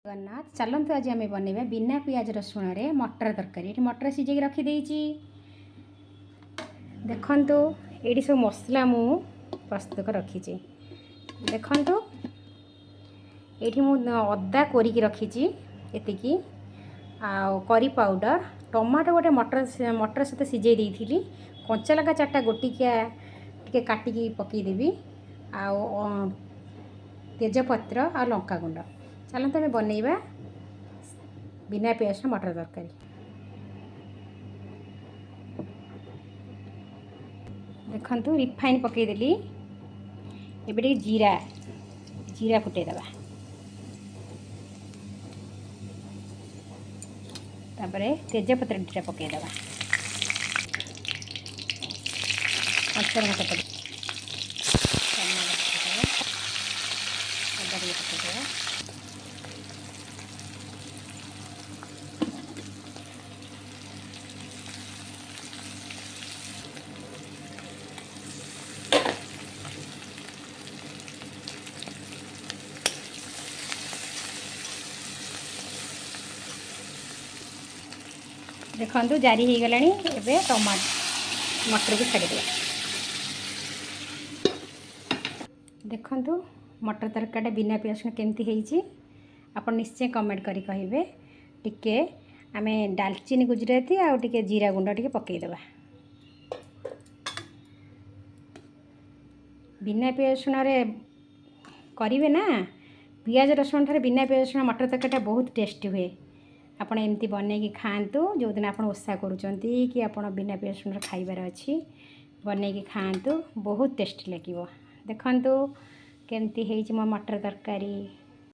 जगन्नाथ चलतु आज आम बनवा बिना पियाज रसुण मटर तरकारी ये मटर सीझे रखीदे देखु ये सब मसला मु प्रस्तुत रखी देखु ये अदा कोरिकी रखी एतिकी करी पाउडर टमाटो गोटे मटर सहित सीझे देती कंचा लगा 4टा गोटिकिया टे काटिकी पकईदेवी आ तेजपत्र आ लंका गुंड चलते आम बनइबा बिना पियाज मटर तरकारी। देखु रिफाइन पकईदेली एबे जीरा जीरा फुटेदबा तापर तेजपत्र 2टा पकईदबा पंचर घाट पड़े देखु जारी हो गला टमाटो मटर को छाड़ देखु मटर तरकारी बिना पियाज केमती है आप निश्चय कमेंट करी कहिबे। टिके आमे डालचीनी गुजराती आ टिके जीरा गुंड टिके पकईदेवा बिना पियाज रसुण करेंगे ना पियाज रसुण ठारे बिना पियाज रसुण मटर तरकारी बहुत टेस्टी हुए। आपण एमती बनैकी खातु जो दिन आप ओषा करुँच कि आप बिना पियाज रसुण खाइबार अच्छी बनैकी खातु बहुत टेस्टी लगे। देखु केमती है मो मटर तरकारी।